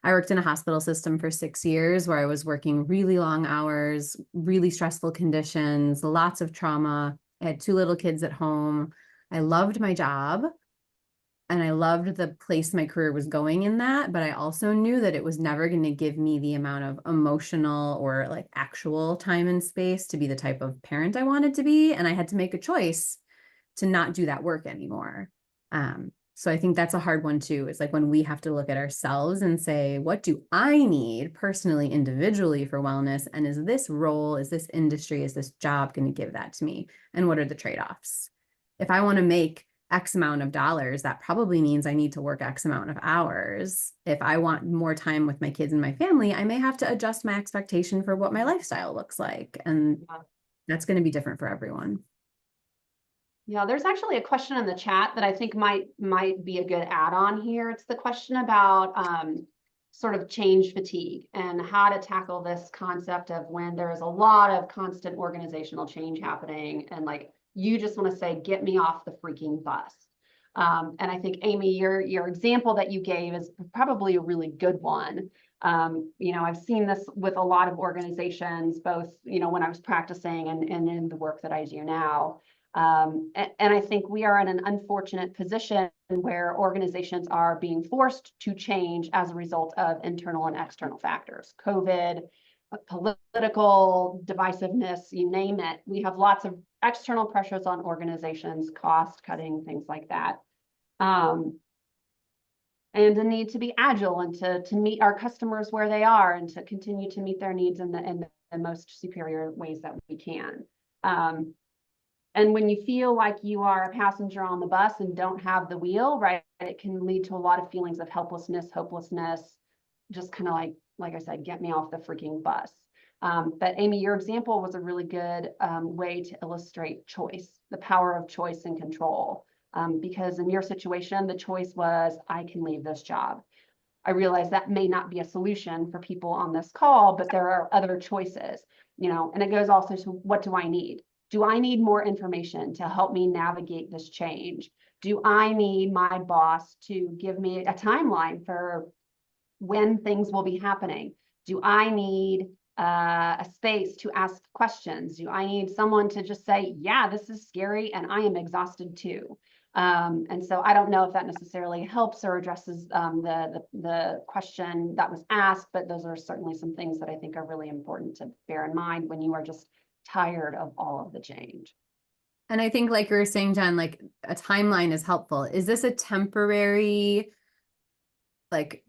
I worked in a hospital system for 6 years where I was working really long hours, really stressful conditions, lots of trauma. I had 2 little kids at home. I loved my job. And I loved the place my career was going in that, but I also knew that it was never going to give me the amount of emotional or like actual time and space to be the type of parent I wanted to be. And I had to make a choice to not do that work anymore. So I think that's a hard one too. It's like when we have to look at ourselves and say, what do I need personally, individually for wellness? And is this role, is this industry, is this job going to give that to me? And what are the trade-offs? If I want to make X amount of dollars, that probably means I need to work X amount of hours. If I want more time with my kids and my family, I may have to adjust my expectation for what my lifestyle looks like. And that's going to be different for everyone. Yeah, there's actually a question in the chat that I think might be a good add-on here. It's the question about sort of change fatigue and how to tackle this concept of when there is a lot of constant organizational change happening and like you just want to say, get me off the freaking bus. And I think, Amy, your example that you gave is probably a really good one. I've seen this with a lot of organizations, both, when I was practicing and in the work that I do now. And I think we are in an unfortunate position where organizations are being forced to change as a result of internal and external factors, COVID, political divisiveness, you name it. We have lots of external pressures on organizations, cost cutting, things like that. And a need to be agile and to meet our customers where they are and to continue to meet their needs in the most superior ways that we can. And when you feel like you are a passenger on the bus and don't have the wheel, right, it can lead to a lot of feelings of helplessness, hopelessness, just kind of like I said, get me off the freaking bus. But Amy, your example was a really good way to illustrate choice, the power of choice and control. Because in your situation, the choice was, I can leave this job. I realize that may not be a solution for people on this call, but there are other choices, and it goes also to what do I need? Do I need more information to help me navigate this change? Do I need my boss to give me a timeline for when things will be happening? Do I need a space to ask questions? Do I need someone to just say, yeah, this is scary and I am exhausted too? And so I don't know if that necessarily helps or addresses the question that was asked, but those are certainly some things that I think are really important to bear in mind when you are just tired of all of the change. And I think like you were saying, Jen, like a timeline is helpful. Is this a temporary, like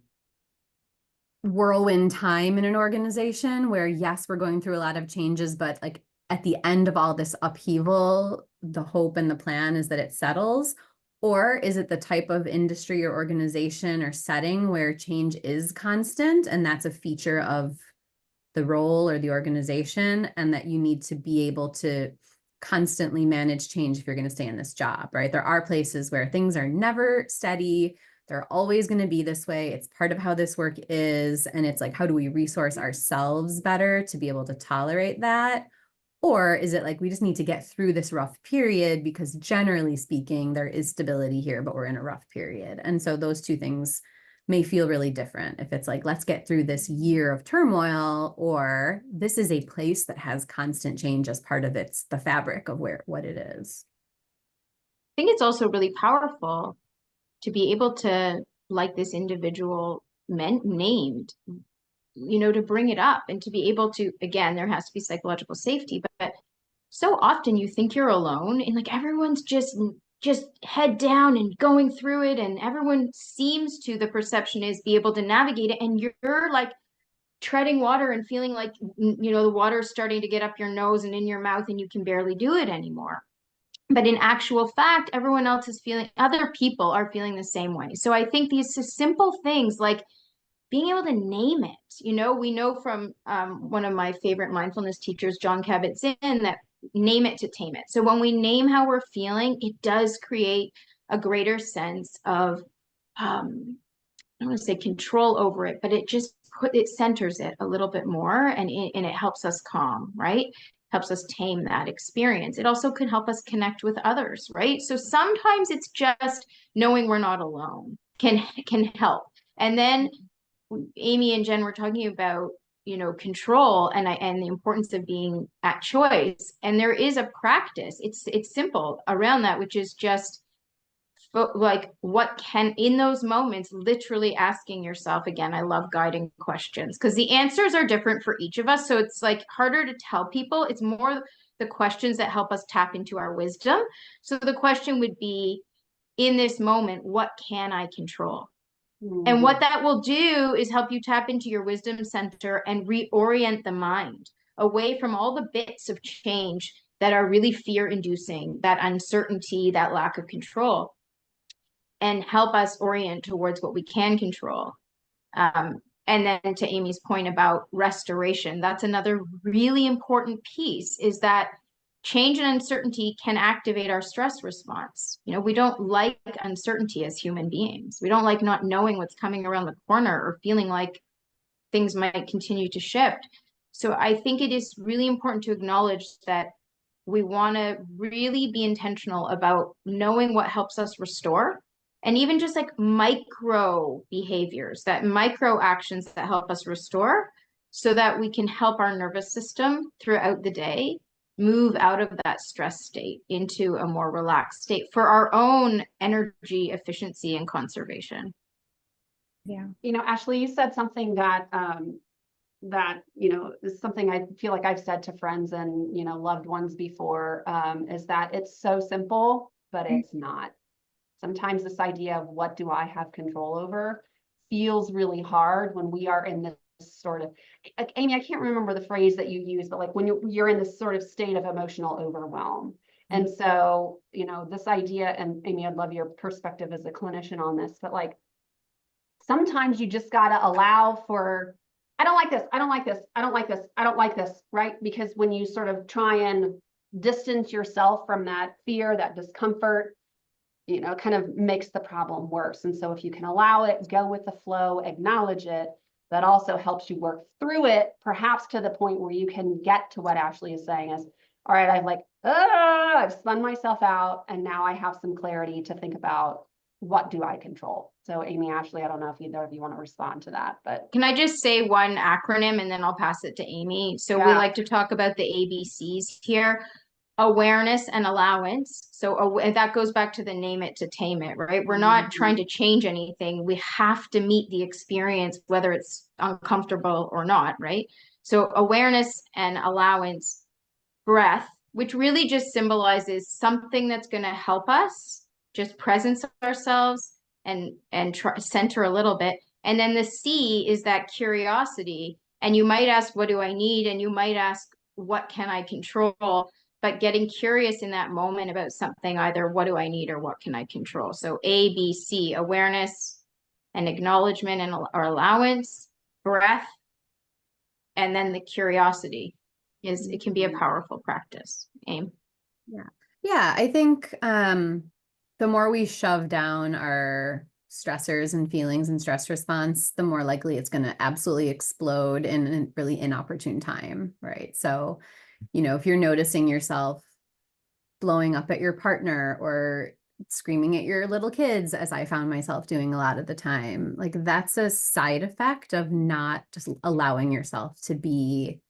whirlwind time in an organization where, yes, we're going through a lot of changes, but like at the end of all this upheaval, the hope and the plan is that it settles? Or is it the type of industry or organization or setting where change is constant and that's a feature of the role or the organization, and that you need to be able to constantly manage change if you're going to stay in this job, right? There are places where things are never steady. They're always going to be this way. It's part of how this work is. And it's like, how do we resource ourselves better to be able to tolerate that? Or is it like, we just need to get through this rough period because generally speaking, there is stability here, but we're in a rough period. And so those two things may feel really different. If it's like, let's get through this year of turmoil, or this is a place that has constant change as part of the fabric of what it is. I think it's also really powerful to be able to, like this individual named, to bring it up and to be able to, again, there has to be psychological safety, but so often you think you're alone and like everyone's just head down and going through it, and everyone seems to, the perception is, be able to navigate it, and you're like treading water and feeling like the water is starting to get up your nose and in your mouth and you can barely do it anymore. But in actual fact, everyone else is feeling, other people are feeling the same way. So I think these simple things like being able to name it, we know from one of my favorite mindfulness teachers, John Kabat-Zinn, that name it to tame it. So when we name how we're feeling, it does create a greater sense of, I don't want to say control over it, but it just it centers it a little bit more, and it helps us calm, right? Helps us tame that experience. It also can help us connect with others, right? So sometimes it's just knowing we're not alone can help. And then Amy and Jen were talking about, control and the importance of being at choice. And there is a practice. It's simple around that, which is just like what can, in those moments, literally asking yourself, again, I love guiding questions because the answers are different for each of us. So it's like harder to tell people. It's more the questions that help us tap into our wisdom. So the question would be, in this moment, what can I control? And what that will do is help you tap into your wisdom center and reorient the mind away from all the bits of change that are really fear inducing, that uncertainty, that lack of control, and help us orient towards what we can control. And then to Amy's point about restoration, that's another really important piece, is that change and uncertainty can activate our stress response. You know, we don't like uncertainty as human beings. We don't like not knowing what's coming around the corner or feeling like things might continue to shift. So I think it is really important to acknowledge that we want to really be intentional about knowing what helps us restore, and even just like micro behaviors, that micro actions that help us restore, so that we can help our nervous system throughout the day move out of that stress state into a more relaxed state for our own energy efficiency and conservation. Yeah. You know, Ashley, you said something that you know, is something I feel like I've said to friends and, you know, loved ones before, is that it's so simple, but it's not. Sometimes this idea of what do I have control over feels really hard when we are in this sort of, like, Amy, I can't remember the phrase that you used, but like when you're in this sort of state of emotional overwhelm. And so, you know, this idea, and Amy, I'd love your perspective as a clinician on this, but like sometimes you just got to allow for, I don't like this, I don't like this, I don't like this, I don't like this, right? Because when you sort of try and distance yourself from that fear, that discomfort, you know, it kind of makes the problem worse. And so if you can allow it, go with the flow, acknowledge it, that also helps you work through it, perhaps to the point where you can get to what Ashley is saying is, all right, I've spun myself out, and now I have some clarity to think about what do I control. So Amy, Ashley, I don't know if either of you want to respond to that, but. Can I just say one acronym and then I'll pass it to Amy? So we like to talk about the ABCs here. Awareness and allowance. So that goes back to the name it to tame it, right? We're not trying to change anything. We have to meet the experience, whether it's uncomfortable or not, right? So awareness and allowance, breath, which really just symbolizes something that's going to help us just presence ourselves and center a little bit. And then the C is that curiosity. And you might ask, what do I need? And you might ask, what can I control? But getting curious in that moment about something, either what do I need or what can I control? So A, B, C, awareness and acknowledgement and or allowance, breath, and then the curiosity is, it can be a powerful practice. Aim. Yeah, I think the more we shove down our stressors and feelings and stress response, the more likely it's going to absolutely explode in a really inopportune time, right? So, you know, if you're noticing yourself blowing up at your partner or screaming at your little kids, as I found myself doing a lot of the time, like that's a side effect of not just allowing yourself to be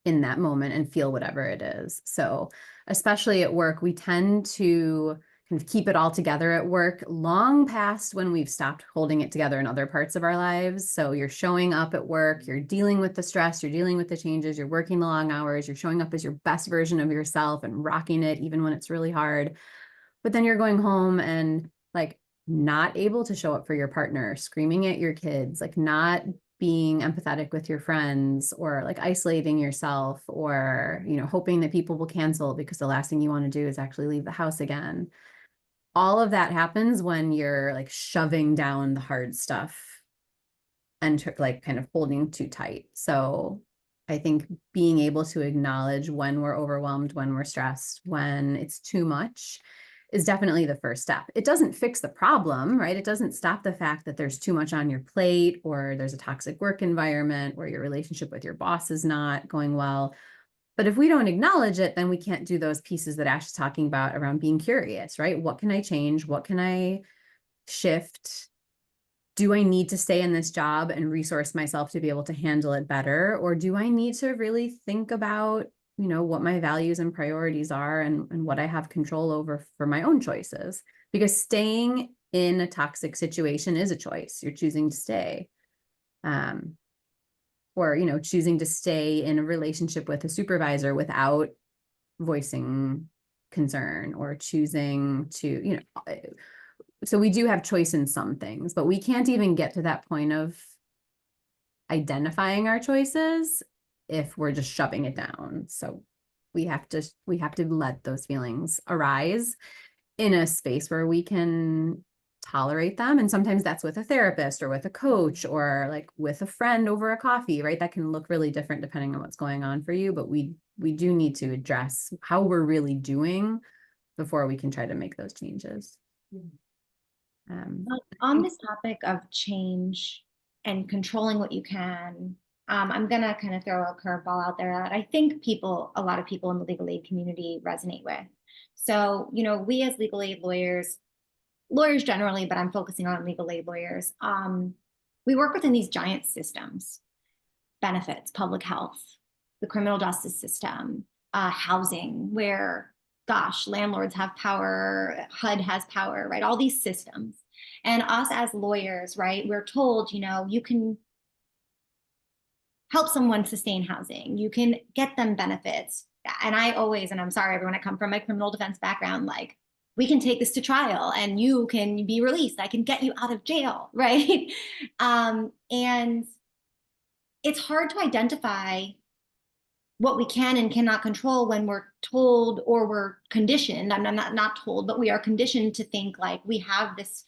in that moment and feel whatever it is. So especially at work, we tend to kind of keep it all together at work long past when we've stopped holding it together in other parts of our lives. So you're showing up at work, you're dealing with the stress, you're dealing with the changes, you're working the long hours, you're showing up as your best version of yourself and rocking it even when it's really hard. But then you're going home and like not able to show up for your partner, screaming at your kids, like not being empathetic with your friends, or like isolating yourself, or, you know, hoping that people will cancel because the last thing you want to do is actually leave the house again. All of that happens when you're like shoving down the hard stuff and like kind of holding too tight. So I think being able to acknowledge when we're overwhelmed, when we're stressed, when it's too much is definitely the first step. It doesn't fix the problem, right? It doesn't stop the fact that there's too much on your plate, or there's a toxic work environment where your relationship with your boss is not going well. But if we don't acknowledge it, then we can't do those pieces that Ash is talking about around being curious, right? What can I change? What can I shift? Do I need to stay in this job and resource myself to be able to handle it better? Or do I need to really think about, you know, what my values and priorities are, and what I have control over for my own choices? because staying in a toxic situation is a choice. You're choosing to stay. Or, you know, choosing to stay in a relationship with a supervisor without voicing concern, or choosing to, you know, so we do have choice in some things, but we can't even get to that point of identifying our choices if we're just shoving it down. So we have to let those feelings arise in a space where we can tolerate them. And sometimes that's with a therapist or with a coach or like with a friend over a coffee, right? That can look really different depending on what's going on for you, but we do need to address how we're really doing before we can try to make those changes. On this topic of change and controlling what you can, I'm gonna kind of throw a curveball out there that I think a lot of people in the legal aid community resonate with. So, you know, we as legal aid lawyers generally, but I'm focusing on legal aid lawyers, we work within these giant systems: benefits, public health, the criminal justice system, housing, where, gosh, landlords have power, HUD has power, right? All these systems. And us as lawyers, right, we're told, you know, you can help someone sustain housing, you can get them benefits. And I always, and I'm sorry, everyone, I come from my criminal defense background, like, we can take this to trial and you can be released. I can get you out of jail, right? And it's hard to identify what we can and cannot control when we're told, or we're conditioned. I'm not told, but we are conditioned to think like we have this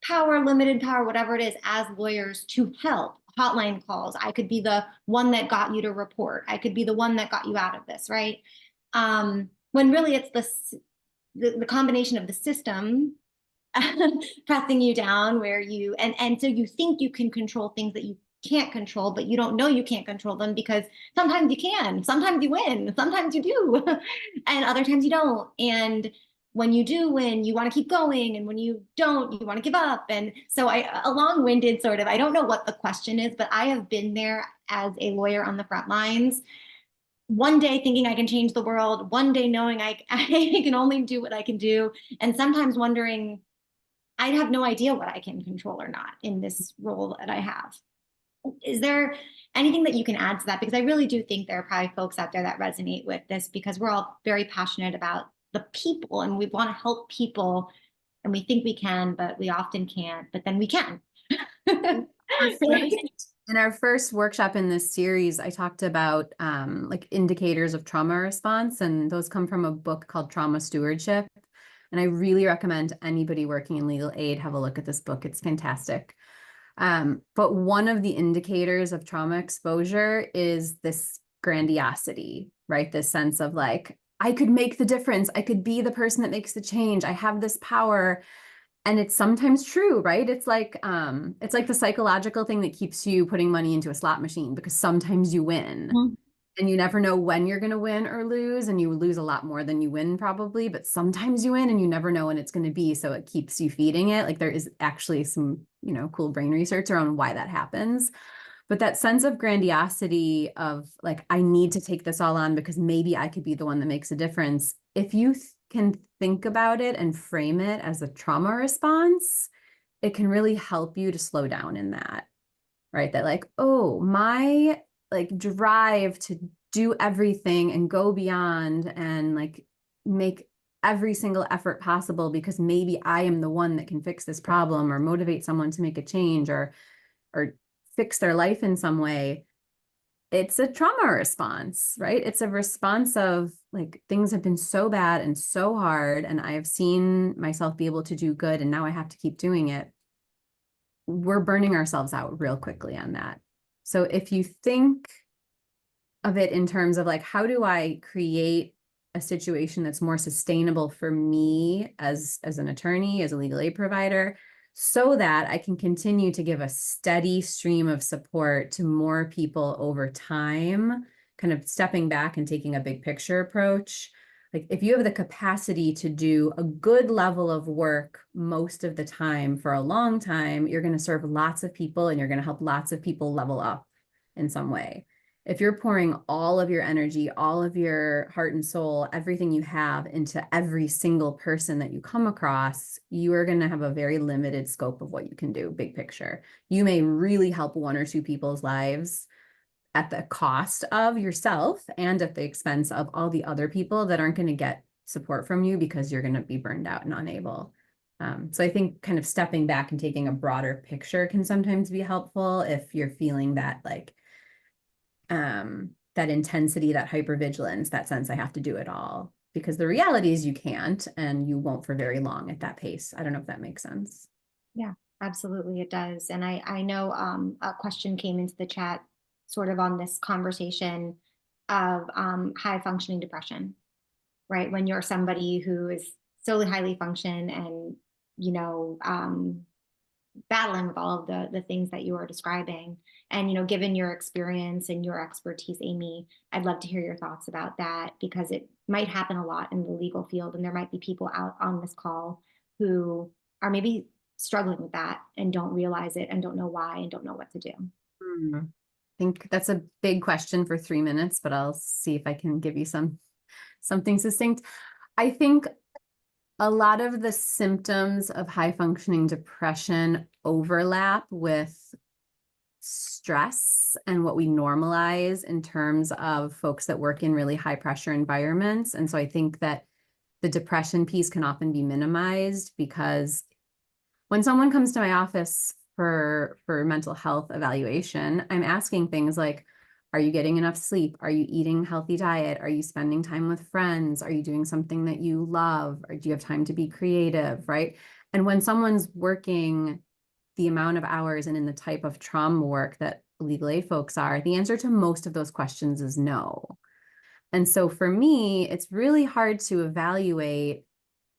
power, limited power, whatever it is, as lawyers, to help. Hotline calls. I could be the one that got you to report. I could be the one that got you out of this, right? When really it's the combination of the system pressing you down, where you, and so you think you can control things that you can't control, but you don't know you can't control them, because sometimes you can, sometimes you win, sometimes you do, and other times you don't. And when you do win, you want to keep going, and when you don't, you want to give up. And so a long-winded sort of, I don't know what the question is, but I have been there as a lawyer on the front lines, one day thinking I can change the world, one day knowing I can only do what I can do, and sometimes wondering I have no idea what I can control or not in this role that I have. Is there anything that you can add to that? Because I really do think there are probably folks out there that resonate with this, because we're all very passionate about the people and we want to help people, and we think we can, but we often can't, but then we can. In our first workshop in this series, I talked about like indicators of trauma response, and those come from a book called Trauma Stewardship. And I really recommend anybody working in legal aid have a look at this book. It's fantastic. But one of the indicators of trauma exposure is this grandiosity, right? This sense of like, I could make the difference. I could be the person that makes the change. I have this power. And it's sometimes true, right? It's like the psychological thing that keeps you putting money into a slot machine, because sometimes you win. Mm-hmm. And you never know when you're going to win or lose, and you lose a lot more than you win probably, but sometimes you win and you never know when it's going to be. So it keeps you feeding it. Like, there is actually some, you know, cool brain research around why that happens. But that sense of grandiosity of like, I need to take this all on because maybe I could be the one that makes a difference. If you can think about it and frame it as a trauma response, it can really help you to slow down in that, right? That like, oh, my like drive to do everything and go beyond and like make every single effort possible because maybe I am the one that can fix this problem or motivate someone to make a change or fix their life in some way. It's a trauma response, right? It's a response of like, things have been so bad and so hard, and I have seen myself be able to do good, and now I have to keep doing it. We're burning ourselves out real quickly on that. So if you think of it in terms of like, how do I create a situation that's more sustainable for me as an attorney, as a legal aid provider, so that I can continue to give a steady stream of support to more people over time, kind of stepping back and taking a big picture approach. Like, if you have the capacity to do a good level of work most of the time for a long time, you're going to serve lots of people and you're going to help lots of people level up in some way. If you're pouring all of your energy, all of your heart and soul, everything you have into every single person that you come across, you are going to have a very limited scope of what you can do, big picture. You may really help one or two people's lives at the cost of yourself and at the expense of all the other people that aren't going to get support from you because you're going to be burned out and unable. So I think kind of stepping back and taking a broader picture can sometimes be helpful if you're feeling that like that intensity, that hypervigilance, that sense I have to do it all. Because the reality is you can't, and you won't for very long at that pace. I don't know if that makes sense. Yeah, absolutely, it does. And I know a question came into the chat sort of on this conversation of high functioning depression, right? When you're somebody who is so highly function and, you know, battling with all of the things that you are describing. And, you know, given your experience and your expertise, Amy, I'd love to hear your thoughts about that, because it might happen a lot in the legal field. And there might be people out on this call who are maybe struggling with that and don't realize it and don't know why and don't know what to do. I think that's a big question for 3 minutes, but I'll see if I can give you something succinct. I think a lot of the symptoms of high functioning depression overlap with stress and what we normalize in terms of folks that work in really high pressure environments. And so I think that the depression piece can often be minimized, because when someone comes to my office for mental health evaluation, I'm asking things like, are you getting enough sleep? Are you eating healthy diet? Are you spending time with friends? Are you doing something that you love? Or do you have time to be creative, right? And when someone's working the amount of hours and in the type of trauma work that legal aid folks are, the answer to most of those questions is no. And so for me, it's really hard to evaluate,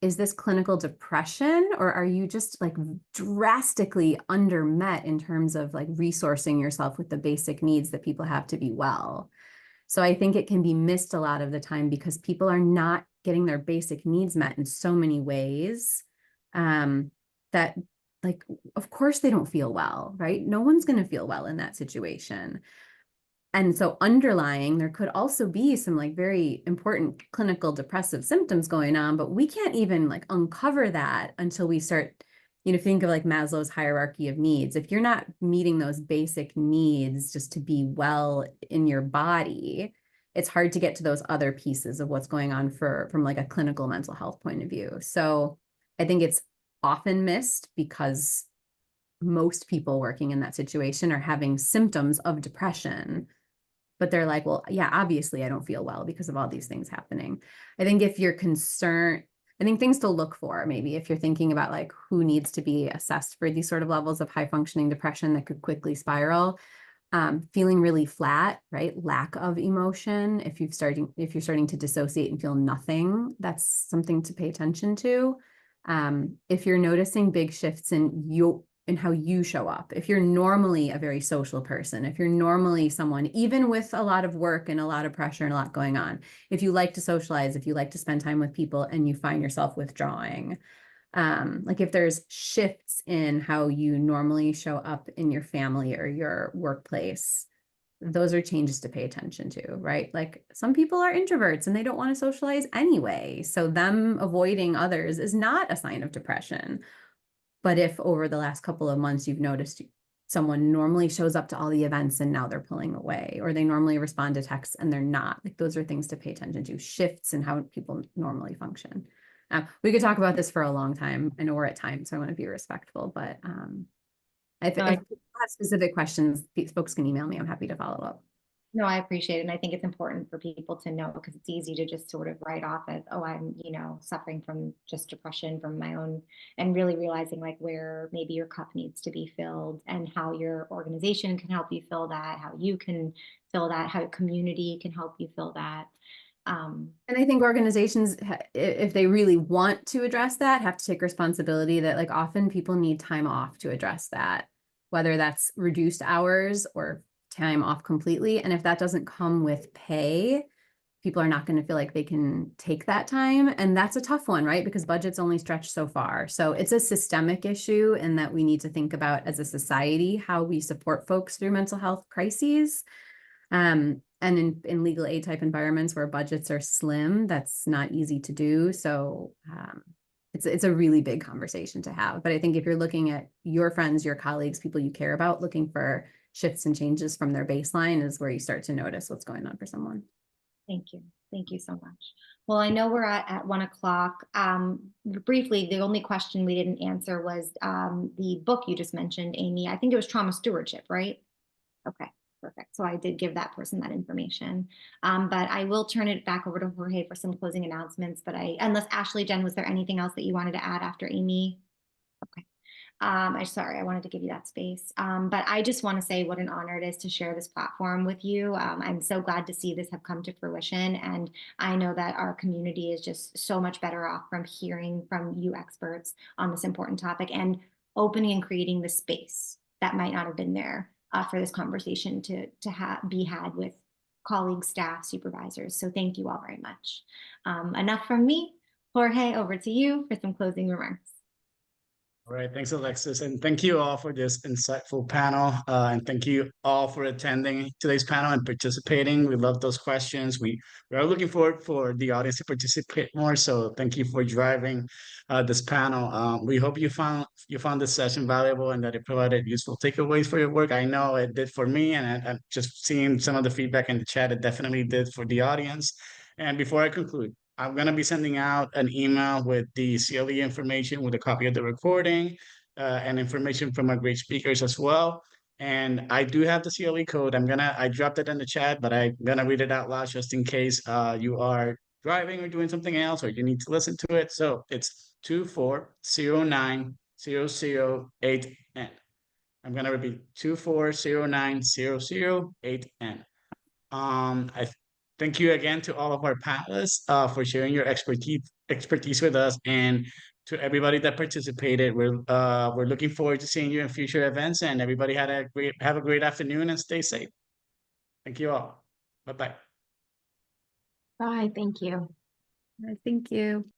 is this clinical depression, or are you just like drastically undermet in terms of like resourcing yourself with the basic needs that people have to be well? So I think it can be missed a lot of the time because people are not getting their basic needs met in so many ways that, like, of course they don't feel well, right? No one's going to feel well in that situation. And so underlying, there could also be some like very important clinical depressive symptoms going on, but we can't even like uncover that until we start, you know, think of like Maslow's hierarchy of needs. If you're not meeting those basic needs just to be well in your body, it's hard to get to those other pieces of what's going on from like a clinical mental health point of view. So I think it's often missed because most people working in that situation are having symptoms of depression, but they're like, well, yeah, obviously I don't feel well because of all these things happening. I think if you're concerned, I think things to look for, maybe if you're thinking about like who needs to be assessed for these sort of levels of high functioning depression that could quickly spiral, feeling really flat, right? Lack of emotion. If you're starting to dissociate and feel nothing, that's something to pay attention to. If you're noticing big shifts in how you show up, if you're normally a very social person, if you're normally someone, even with a lot of work and a lot of pressure and a lot going on, if you like to socialize, if you like to spend time with people and you find yourself withdrawing, like if there's shifts in how you normally show up in your family or your workplace, those are changes to pay attention to, right? Like some people are introverts and they don't want to socialize anyway. So them avoiding others is not a sign of depression. But if over the last couple of months, you've noticed someone normally shows up to all the events and now they're pulling away, or they normally respond to texts and they're not, like those are things to pay attention to, shifts in how people normally function. We could talk about this for a long time. I know we're at time, so I want to be respectful, but if you have specific questions, folks can email me. I'm happy to follow up. No, I appreciate it. And I think it's important for people to know, because it's easy to just sort of write off as, oh, I'm, you know, suffering from just depression from my own, and really realizing like where maybe your cup needs to be filled and how your organization can help you fill that, how you can fill that, how your community can help you fill that. And I think organizations, if they really want to address that, have to take responsibility that like often people need time off to address that, whether that's reduced hours or time off completely. And if that doesn't come with pay, people are not going to feel like they can take that time. And that's a tough one, right? Because budgets only stretch so far. So it's a systemic issue, and that we need to think about as a society how we support folks through mental health crises. And in legal aid type environments where budgets are slim, that's not easy to do. So it's a really big conversation to have. But I think if you're looking at your friends, your colleagues, people you care about, looking for shifts and changes from their baseline is where you start to notice what's going on for someone. Thank you. Thank you so much. Well, I know we're at 1 o'clock. Briefly, the only question we didn't answer was the book you just mentioned, Amy. I think it was Trauma Stewardship, right? Okay, perfect. So I did give that person that information. But I will turn it back over to Jorge for some closing announcements. But unless Ashley, Jen, was there anything else that you wanted to add after Amy? Okay. Sorry, I wanted to give you that space. But I just want to say what an honor it is to share this platform with you. I'm so glad to see this have come to fruition. And I know that our community is just so much better off from hearing from you experts on this important topic and opening and creating the space that might not have been there for this conversation to be had with colleagues, staff, supervisors. So thank you all very much. Enough from me. Jorge, over to you for some closing remarks. All right, thanks, Alexis, and thank you all for this insightful panel. And thank you all for attending today's panel and participating. We love those questions. We are looking forward for the audience to participate more. So thank you for driving this panel. We hope you found this session valuable and that it provided useful takeaways for your work. I know it did for me, and I'm just seeing some of the feedback in the chat. It definitely did for the audience. And before I conclude, I'm going to be sending out an email with the CLE information, with a copy of the recording, and information from our great speakers as well. And I do have the CLE code. I dropped it in the chat, but I'm going to read it out loud just in case you are driving or doing something else or you need to listen to it. So it's 2409008N. I'm going to repeat 2409008N. I thank you again to all of our panelists for sharing your expertise with us, and to everybody that participated. We're looking forward to seeing you in future events, and everybody have a great afternoon and stay safe. Thank you all. Bye-bye. Bye, thank you. Thank you.